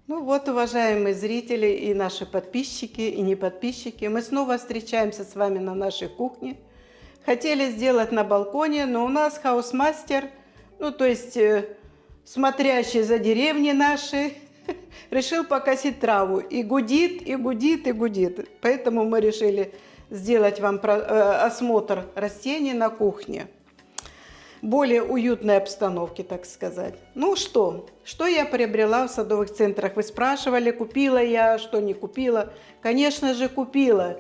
Ну вот, уважаемые зрители и наши подписчики, и не подписчики, мы снова встречаемся с вами на нашей кухне. Хотели сделать на балконе, но у нас хаусмастер, ну то есть смотрящий за деревней нашей, решил покосить траву. И гудит, и гудит, и гудит. Поэтому мы решили сделать вам осмотр растений на кухне. Более уютной обстановке, так сказать. Ну что я приобрела в садовых центрах? Вы спрашивали, купила я, что не купила. Конечно же, купила.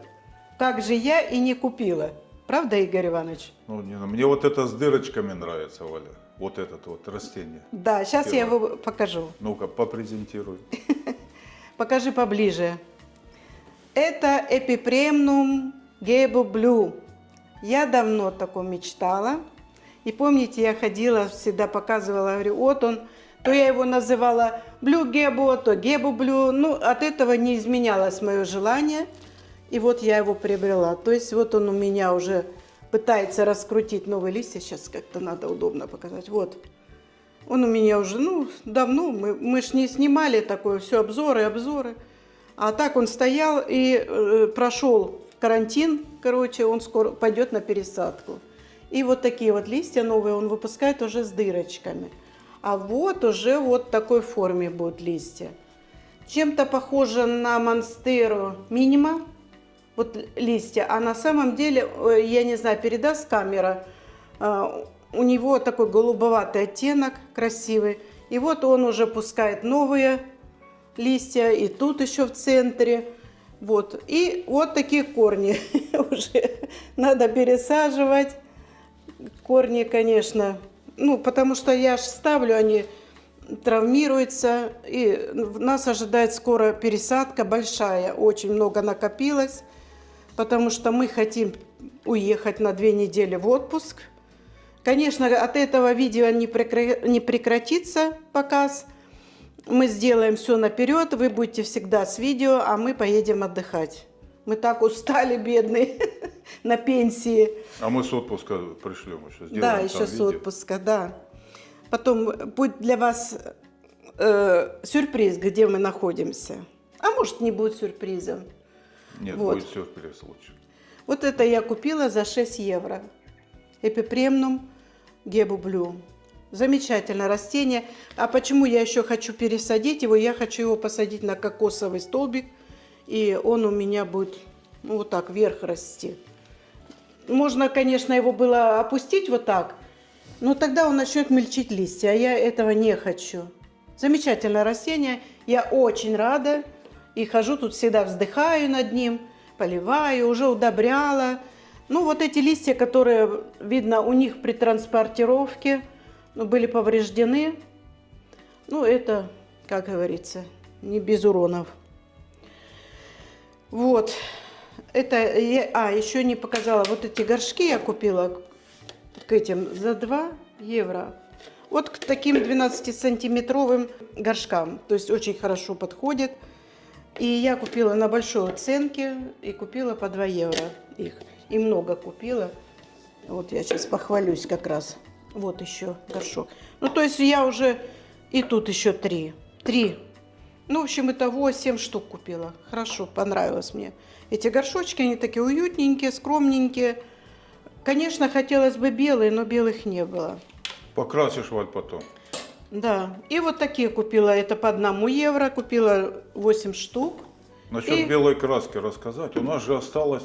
Как же я и не купила. правда, Игорь Иванович? Ну, Нина, мне вот это с дырочками нравится, Валя. Вот это вот растение. Да, сейчас я Первое. его покажу. Ну-ка, попрезентируй. Покажи поближе. Это Epipremnum Gebo Blue. Я давно таком мечтала. И помните, я ходила, всегда показывала, говорю, вот он. То я его называла Blue Gebo, то Gebo Blue. Ну, от этого не изменялось мое желание. И вот я его приобрела. То есть вот он у меня уже пытается раскрутить новые листья. Сейчас как-то надо удобно показать. Вот. Он у меня уже, ну, давно. Мы ж не снимали такое, все обзоры. А так он стоял и прошел карантин. Короче, он скоро пойдет на пересадку. И вот такие вот листья новые он выпускает уже с дырочками. А вот уже вот в такой форме будут листья. Чем-то похоже на Монстеру Минима. Вот листья. А на самом деле, я не знаю, передаст камера, у него такой голубоватый оттенок, красивый. И вот он уже пускает новые листья, и тут еще в центре. Вот. И вот такие корни уже надо пересаживать. Корни, конечно, ну, потому что я ж ставлю, они травмируются. И нас ожидает скоро пересадка большая, очень много накопилось. Потому что мы хотим уехать на 2 недели в отпуск. Конечно, от этого видео не прекратится показ. Мы сделаем все наперед, вы будете всегда с видео, а мы поедем отдыхать. Мы так устали, бедные, на пенсии. А мы с отпуска пришлем еще. Сделаем Да, еще с видео. отпуска, да. Потом будет для вас сюрприз, где мы находимся. А может, не будет сюрпризом. Нет, Вот. будет сюрприз лучше. Вот это я купила за 6 евро. Epipremnum Gebo Blue. Замечательное растение. А почему я еще хочу пересадить его? Я хочу его посадить на кокосовый столбик. И он у меня будет, ну, вот так вверх расти. Можно, конечно, его было опустить вот так. Но тогда он начнет мельчить листья. А я этого не хочу. Замечательное растение. Я очень рада. И хожу тут всегда, вздыхаю над ним, поливаю, уже удобряла. Ну, вот эти листья, которые, видно, у них при транспортировке были повреждены. Ну, это, как говорится, не без уронов. Вот. Это еще не показала. Вот эти горшки я купила к этим за 2 евро. Вот к таким 12-сантиметровым горшкам. То есть очень хорошо подходит. И я купила на большой оценке и купила по 2 евро их. И много купила. Вот я сейчас похвалюсь как раз. Вот еще горшок. Ну, то есть я уже... И тут еще 3. 3. Ну, в общем, итого 7 штук купила. Хорошо, понравилось мне. Эти горшочки, они такие уютненькие, скромненькие. Конечно, хотелось бы белые, но белых не было. Покрасишь, Валь, потом. Да, и вот такие купила, это по 1 евро, купила 8 штук. Насчет белой краски рассказать. У нас же осталась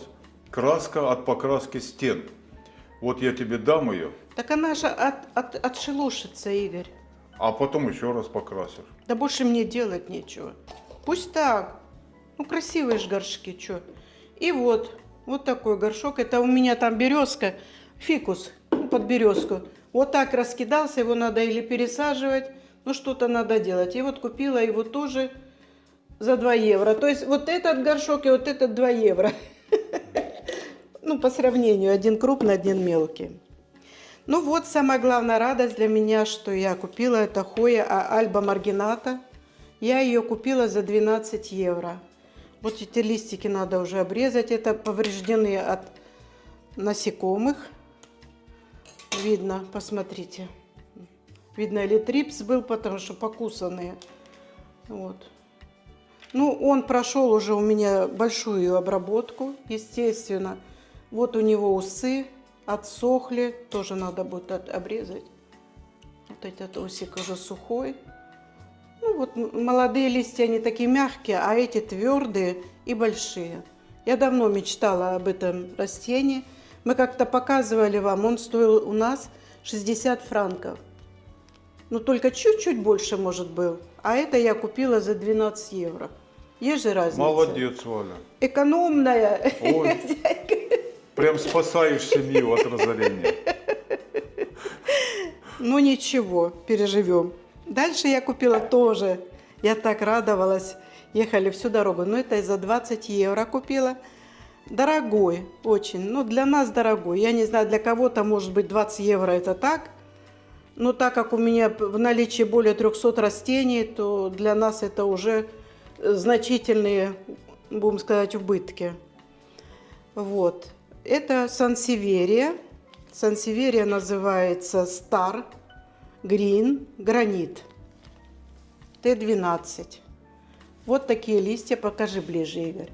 краска от покраски стен. Вот я тебе дам ее, Так она же отшелушится, Игорь. а потом еще раз покрасишь. Да больше мне делать нечего. Пусть так. Ну, красивые же горшки, что. И вот такой горшок. Это у меня там березка, фикус, под березку. Вот так раскидался, его надо или пересаживать, ну что-то надо делать. И вот купила его тоже за 2 евро. То есть вот этот горшок и вот этот 2 евро. Ну, по сравнению, один крупный, один мелкий. Ну вот, самая главная радость для меня, что я купила, это Хоя Альба Маргината. Я ее купила за 12 евро. Вот эти листики надо уже обрезать. Это повреждены от насекомых. Видно, посмотрите. Видно, или трипс был, потому что покусанные. Вот. Ну, он прошел уже у меня большую обработку, естественно. Вот у него усы отсохли, тоже надо будет обрезать. Вот этот усик уже сухой. Ну вот молодые листья, они такие мягкие, а эти твердые и большие. Я давно мечтала об этом растении. Мы как-то показывали вам, он стоил у нас 60 франков. Ну только чуть-чуть больше, может, был. А это я купила за 12 евро. Есть же разница. Молодец, Валя. Экономная. Ой, прям спасаешь семью от разорения. Ну ничего, переживем. Дальше я купила тоже. Я так радовалась. Ехали всю дорогу. Но это за 20 евро купила. Дорогой очень. Ну, для нас дорогой. Я не знаю, для кого-то, может быть, 20 евро это так. Но так как у меня в наличии более 300 растений, то для нас это уже значительные, будем сказать, убытки. Вот. Это сансеверия. Сансеверия называется Star Green Granite. Т12. Вот такие листья. Покажи ближе, Игорь.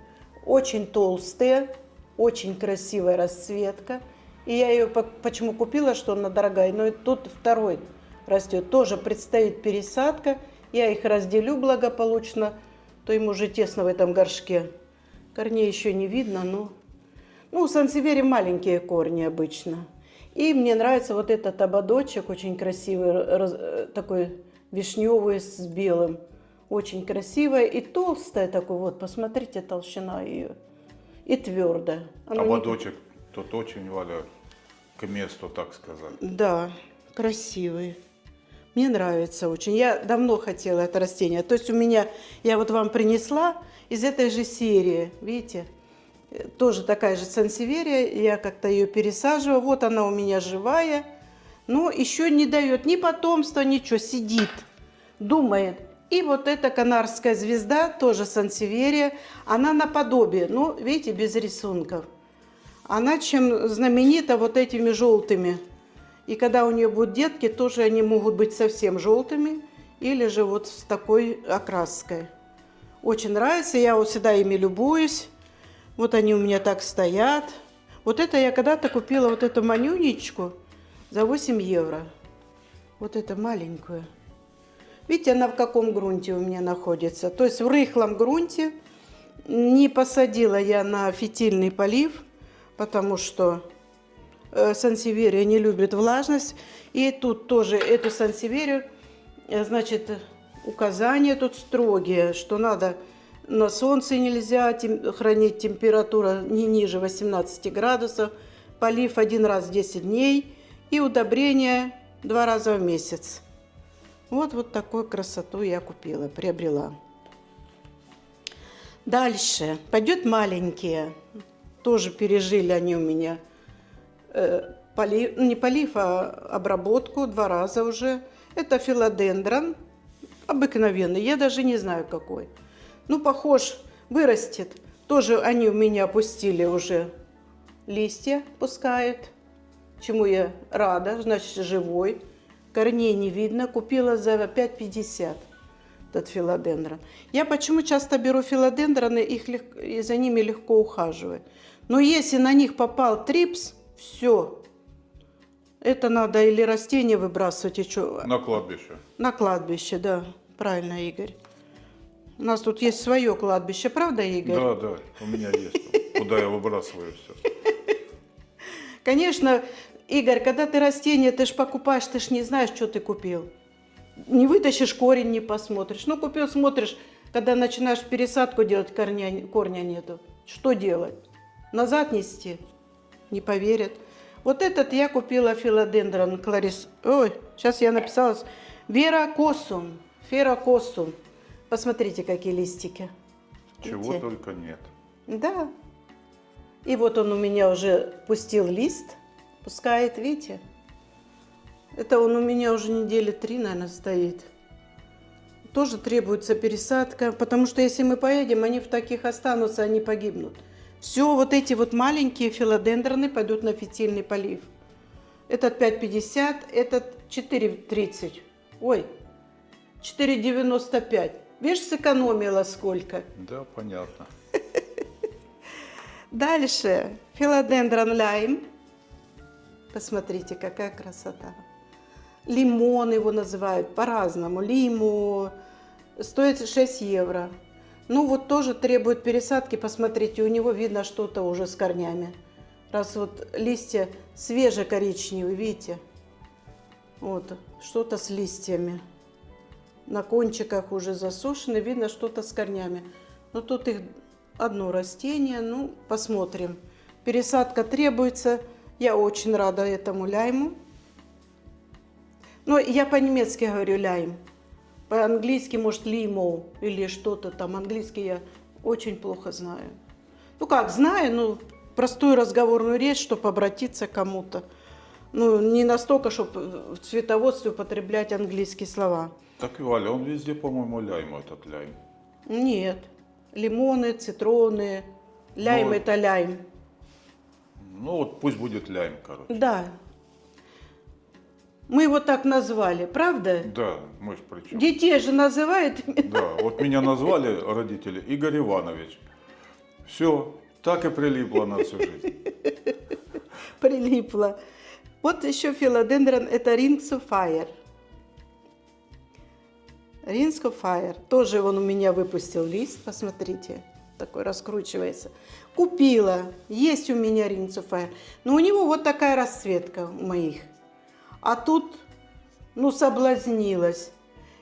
Очень толстые, очень красивая расцветка. И я ее почему купила, что она дорогая. Но и тут второй растет. Тоже предстоит пересадка. Я их разделю благополучно. То им уже тесно в этом горшке. Корней еще не видно, но... Ну, у сансеверии маленькие корни обычно. И мне нравится вот этот ободочек, очень красивый, такой вишневый с белым. Очень красивая и толстая такой, вот, посмотрите, толщина ее. И твердая. Ободочек тут очень, Валя, к месту, так сказать. Да, красивый. Мне нравится очень. Я давно хотела это растение. То есть у меня, я вот вам принесла из этой же серии, видите? Тоже такая же сансеверия, я как-то ее пересаживаю. Вот она у меня живая, но еще не дает ни потомства, ничего, сидит, думает. И вот эта канарская звезда, тоже сансеверия, она наподобие, ну, видите, без рисунков. Она чем знаменита вот этими желтыми. И когда у нее будут детки, тоже они могут быть совсем желтыми или же вот с такой окраской. Очень нравится, я вот всегда ими любуюсь. Вот они у меня так стоят. Вот это я когда-то купила вот эту манюнечку за 8 евро. Вот эту маленькую. Видите, она в каком грунте у меня находится. То есть в рыхлом грунте. Не посадила я на фитильный полив, потому что сансеверия не любит влажность. И тут тоже эту сансеверию, значит, указания тут строгие, что надо... На солнце нельзя хранить температуру не ниже 18 градусов, полив 1 раз в 10 дней и удобрение 2 раза в месяц. Вот такую красоту я купила, приобрела. Дальше пойдет маленькие, тоже пережили они у меня полив, не полив, а обработку 2 раза уже. Это филодендрон обыкновенный, я даже не знаю какой. Ну, похож, вырастет. Тоже они у меня пустили уже листья, пускают. Чему я рада, значит, живой. Корней не видно. Купила за 5,50 этот филодендрон. Я почему часто беру филодендроны, и за ними легко ухаживать. Но если на них попал трипс, все. Это надо или растения выбрасывать, и что? На кладбище. На кладбище, да. Правильно, Игорь. У нас тут есть свое кладбище, правда, Игорь? Да, у меня есть. Куда я выбрасываю все. Конечно, Игорь, когда ты растение, ты ж покупаешь, ты ж не знаешь, что ты купил. Не вытащишь корень, не посмотришь. Ну, купил, смотришь, когда начинаешь пересадку делать, корня нету. Что делать? Назад нести? Не поверят. Вот этот я купила филодендрон кларис. Ой, сейчас я написала. Веракосум. Ферокосум. Посмотрите, какие листики. Чего Видите? только нет. Да. И вот он у меня уже пустил лист. Пускает, видите? Это он у меня уже недели 3, наверное, стоит. Тоже требуется пересадка, потому что если мы поедем, они в таких останутся, они погибнут. Все вот эти вот маленькие филодендроны пойдут на фитильный полив. Этот 5,50, этот 4,30. Ой, 4,95. Видишь, сэкономила сколько. Да, понятно. Дальше филодендрон лайм. Посмотрите, какая красота. Лимон его называют по-разному. Лимо стоит 6 евро. Ну вот тоже требует пересадки. Посмотрите, у него видно что-то уже с корнями. Раз вот листья свеже-коричневые, видите? Вот, что-то с листьями. На кончиках уже засушены, видно что-то с корнями. Но тут их одно растение, ну, посмотрим. Пересадка требуется. Я очень рада этому лайму. Но я по-немецки говорю лайм. По-английски, может, лимо или что-то там. Английский я очень плохо знаю. Ну как, знаю, ну, простую разговорную речь, чтобы обратиться к кому-то. Ну, не настолько, чтобы в цветоводстве употреблять английские слова. Так, Валя, он везде, по-моему, лайм, этот лайм. Нет. Лимоны, цитроны. Лайм Ну, это лайм. Ну вот пусть будет лайм, короче. Да. Мы его так назвали, правда? Да, мы ж при чем? Детей же называют. Да, вот меня назвали родители Игорь Иванович. Все, так и прилипло на всю жизнь. Прилипло. Вот еще филодендрон, это Rings of Fire. Rings of Fire. Тоже он у меня выпустил лист, посмотрите. Такой раскручивается. Купила. Есть у меня Rings of Fire. Но у него вот такая расцветка у моих. А тут, ну, соблазнилась.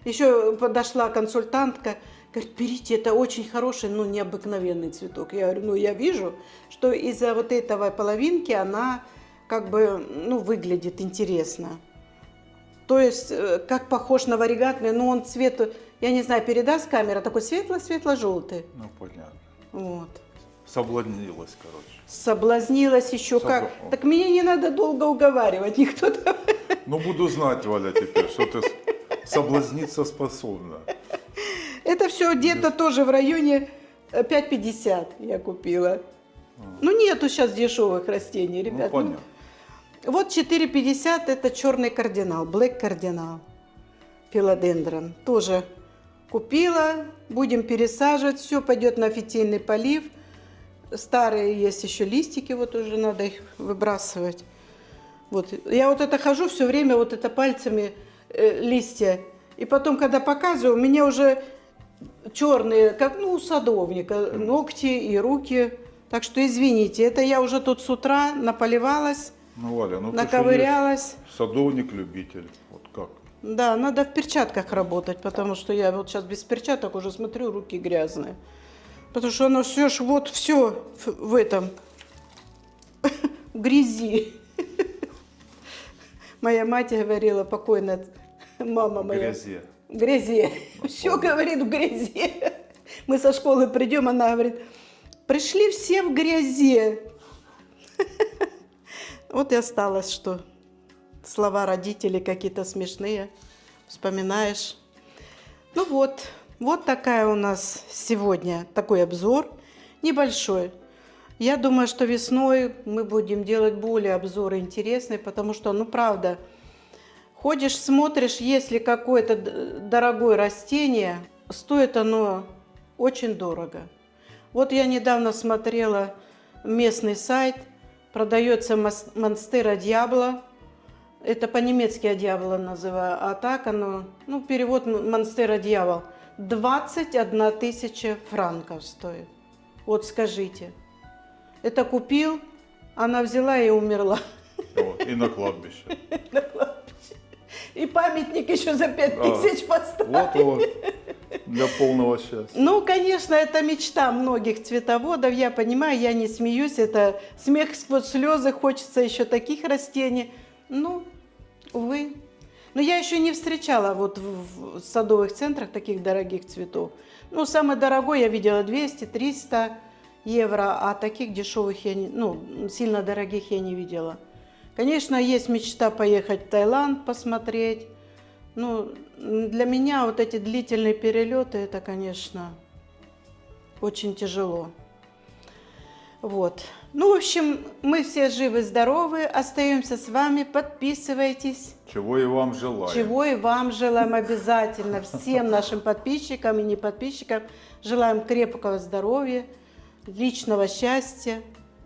Еще подошла консультантка, говорит, берите, это очень хороший, ну, необыкновенный цветок. Я говорю, ну, я вижу, что из-за вот этого половинки она как бы, ну, выглядит интересно. То есть, как похож на варигатный, но он цвет, я не знаю, передаст камера, такой светло-светло-желтый. Ну, понятно. Вот. Соблазнилась, короче. Соблазнилась еще как. Так меня не надо долго уговаривать, никто там. Ну, буду знать, Валя, теперь, что ты соблазниться способна. Это все где-то тоже в районе 5,50 я купила. Ну, нету сейчас дешевых растений, Ну, ребят. понятно. Вот 4,50 это черный кардинал, блэк кардинал, филодендрон. Тоже купила, будем пересаживать, все пойдет на фитильный полив. Старые есть еще листики, вот уже надо их выбрасывать. Вот. Я вот это хожу все время, вот это пальцами листья. И потом, когда показываю, у меня уже черные, как ну, у садовника, ногти и руки. Так что извините, это я уже тут с утра наполивалась, Ну, Валя, ну наковырялась. ты же есть садовник-любитель. Вот как? Да, надо в перчатках работать, потому что я вот сейчас без перчаток уже смотрю, руки грязные. Потому что оно все ж вот все в этом, в грязи. Моя мать говорила, покойная мама В моя. грязи. В грязи. Все говорит в грязи. Мы со школы придем, она говорит, пришли все в грязи. Вот и осталось, что слова родителей какие-то смешные, вспоминаешь. Ну вот такая у нас сегодня такой обзор небольшой. Я думаю, что весной мы будем делать более обзоры интересные, потому что, ну правда, ходишь, смотришь, если какое-то дорогое растение, стоит оно очень дорого. Вот я недавно смотрела местный сайт, продается Монстера Дьябло. Это по-немецки Дьябло называю, а так оно, ну, перевод Монстера Дьявол. 21 тысяча франков стоит. Вот скажите. Это купил, она взяла и умерла. Вот, и на кладбище. И памятник еще за 5000 поставили. Вот, для полного счастья. Ну, конечно, это мечта многих цветоводов, я понимаю, я не смеюсь, это смех сквозь слезы, хочется еще таких растений. Ну, увы. Но я еще не встречала вот в садовых центрах таких дорогих цветов. Ну, самый дорогой я видела 200-300 евро, а таких дешевых, ну, сильно дорогих я не видела. Конечно, есть мечта поехать в Таиланд посмотреть. Ну, для меня вот эти длительные перелеты, это, конечно, очень тяжело. Вот. Ну, в общем, мы все живы-здоровы, остаемся с вами, подписывайтесь. Чего и вам желаю. Чего и вам желаем обязательно, всем нашим подписчикам и не подписчикам. Желаем крепкого здоровья, личного счастья.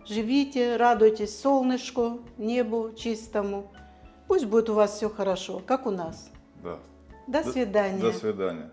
Живите, радуйтесь солнышку, небу чистому. Пусть будет у вас все хорошо, как у нас. Да. До свидания. До свидания.